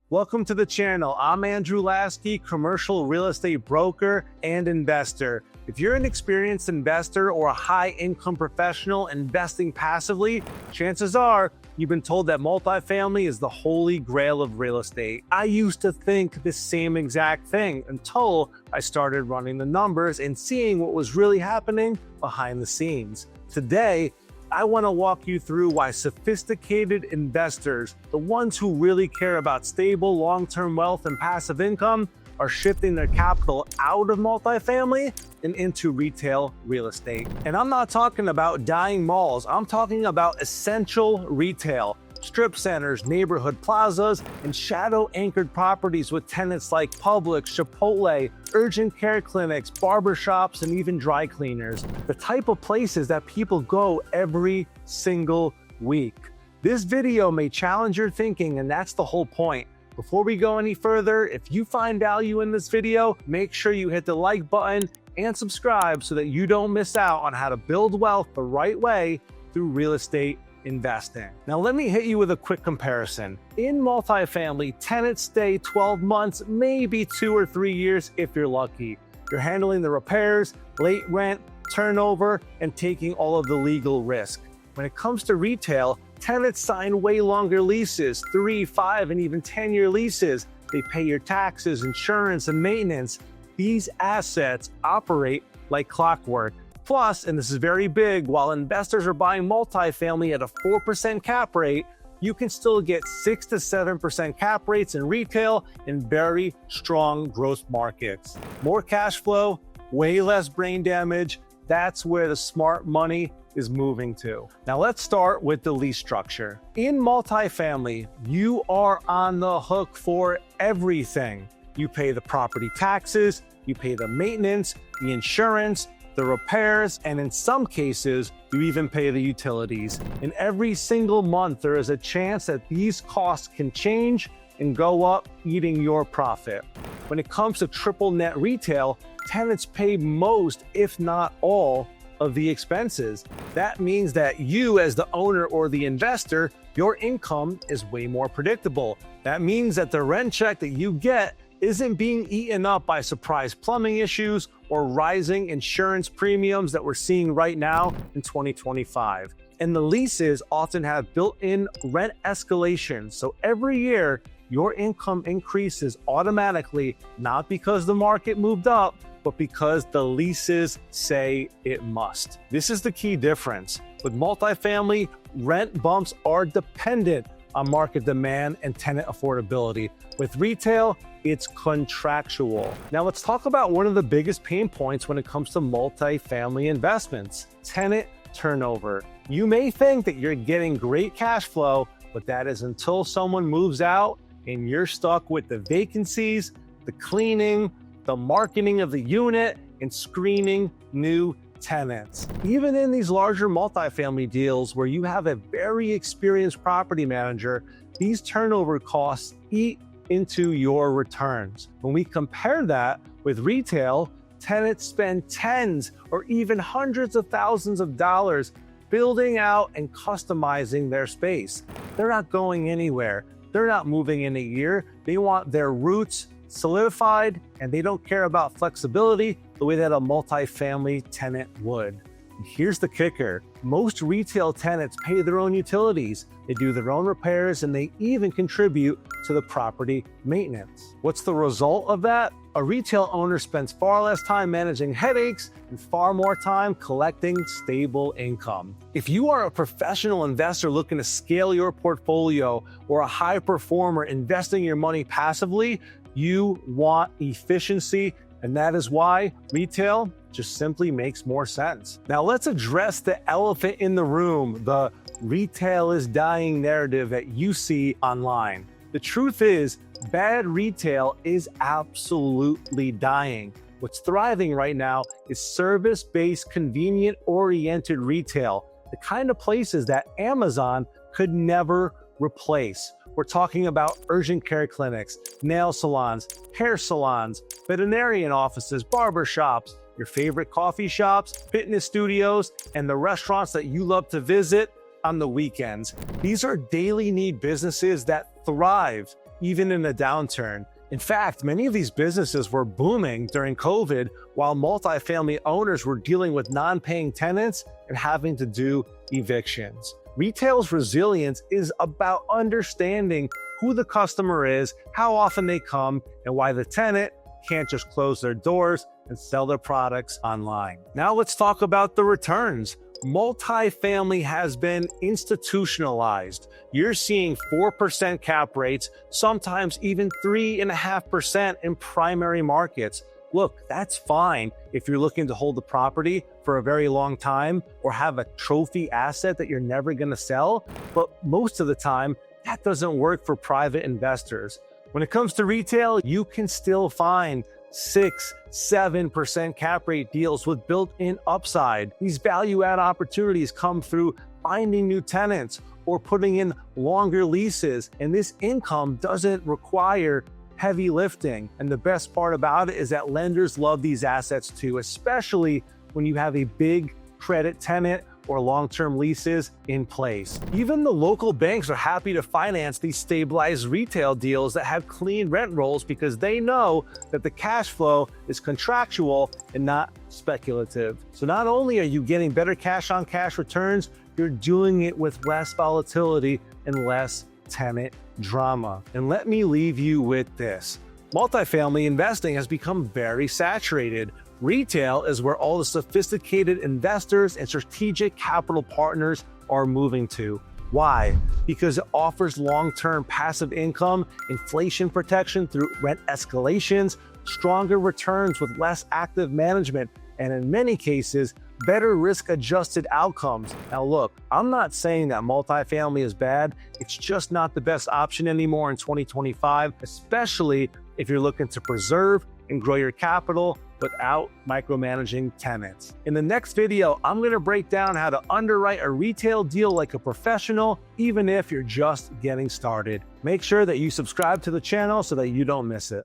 Welcome to the channel. I'm Andrew Lasky, commercial real estate broker and investor. If you're an experienced investor or a high-income professional investing passively, chances are you've been told that multifamily is the holy grail of real estate. I used to think the same exact thing until I started running the numbers and seeing what was really happening behind the scenes. Today, I want to walk you through why sophisticated investors, the ones who really care about stable long-term wealth and passive income, are shifting their capital out of multifamily and into retail real estate. And I'm not talking about dying malls. I'm talking about essential retail, strip centers, neighborhood plazas, and shadow-anchored properties with tenants like Publix, Chipotle, urgent care clinics, barbershops, and even dry cleaners. The type of places that people go every single week. This video may challenge your thinking, and that's the whole point. Before we go any further, if you find value in this video, make sure you hit the like button and subscribe so that you don't miss out on how to build wealth the right way through real estate investing. Now, let me hit you with a quick comparison. In multifamily, tenants stay 12 months, maybe 2 or 3 years if you're lucky. You're handling the repairs, late rent, turnover, and taking all of the legal risk. When it comes to retail, tenants sign way longer leases, 3, 5, and even 10-year leases. They pay your taxes, insurance, and maintenance. These assets operate like clockwork. Plus, and this is very big, while investors are buying multifamily at a 4% cap rate, you can still get 6 to 7% cap rates in retail in very strong growth markets. More cash flow, way less brain damage. That's where the smart money is moving to. Now let's start with the lease structure. In multifamily, you are on the hook for everything. You pay the property taxes, you pay the maintenance, the insurance, the repairs, and in some cases, you even pay the utilities. And every single month, there is a chance that these costs can change and go up, eating your profit. When it comes to triple net retail, tenants pay most, if not all, of the expenses. That means that you, as the owner or the investor, your income is way more predictable. That means that the rent check that you get isn't being eaten up by surprise plumbing issues or rising insurance premiums that we're seeing right now in 2025. And the leases often have built-in rent escalation. So every year, your income increases automatically, not because the market moved up, but because the leases say it must. This is the key difference. With multifamily, rent bumps are dependent on market demand and tenant affordability. With retail, it's contractual. Now let's talk about one of the biggest pain points when it comes to multifamily investments: tenant turnover. You may think that you're getting great cash flow, but that is until someone moves out and you're stuck with the vacancies, the cleaning, the marketing of the unit, and screening new tenants. Even in these larger multifamily deals where you have a very experienced property manager, these turnover costs eat into your returns. When we compare that with retail, tenants spend tens or even hundreds of thousands of dollars building out and customizing their space. They're not going anywhere. They're not moving in a year. They want their roots solidified, and they don't care about flexibility the way that a multifamily tenant would. And here's the kicker. Most retail tenants pay their own utilities, they do their own repairs, and they even contribute to the property maintenance. What's the result of that? A retail owner spends far less time managing headaches and far more time collecting stable income. If you are a professional investor looking to scale your portfolio or a high performer investing your money passively, you want efficiency, and that is why retail just simply makes more sense. Now let's address the elephant in the room, the retail is dying narrative that you see online. The truth is, bad retail is absolutely dying. What's thriving right now is service-based, convenient-oriented retail, the kind of places that Amazon could never replace. We're talking about urgent care clinics, nail salons, hair salons, veterinarian offices, barbershops, your favorite coffee shops, fitness studios, and the restaurants that you love to visit on the weekends. These are daily need businesses that thrive even in a downturn. In fact, many of these businesses were booming during COVID while multifamily owners were dealing with non-paying tenants and having to do evictions. Retail's resilience is about understanding who the customer is, how often they come, and why the tenant can't just close their doors and sell their products online. Now let's talk about the returns. Multifamily has been institutionalized. You're seeing 4% cap rates, sometimes even 3.5% in primary markets. Look, that's fine if you're looking to hold the property for a very long time or have a trophy asset that you're never going to sell. But most of the time, that doesn't work for private investors. When it comes to retail, you can still find 6-7% cap rate deals with built-in upside. These value-add opportunities come through finding new tenants or putting in longer leases, and this income doesn't require heavy lifting. And the best part about it is that lenders love these assets too, especially when you have a big credit tenant or long-term leases in place. Even the local banks are happy to finance these stabilized retail deals that have clean rent rolls because they know that the cash flow is contractual and not speculative. So not only are you getting better cash-on-cash returns, you're doing it with less volatility and less tenant drama. And let me leave you with this. Multifamily investing has become very saturated. Retail is where all the sophisticated investors and strategic capital partners are moving to. Why? Because it offers long-term passive income, inflation protection through rent escalations, stronger returns with less active management, and in many cases, better risk-adjusted outcomes. Now look, I'm not saying that multifamily is bad. It's just not the best option anymore in 2025, especially if you're looking to preserve and grow your capital without micromanaging tenants. In the next video, I'm going to break down how to underwrite a retail deal like a professional, even if you're just getting started. Make sure that you subscribe to the channel so that you don't miss it.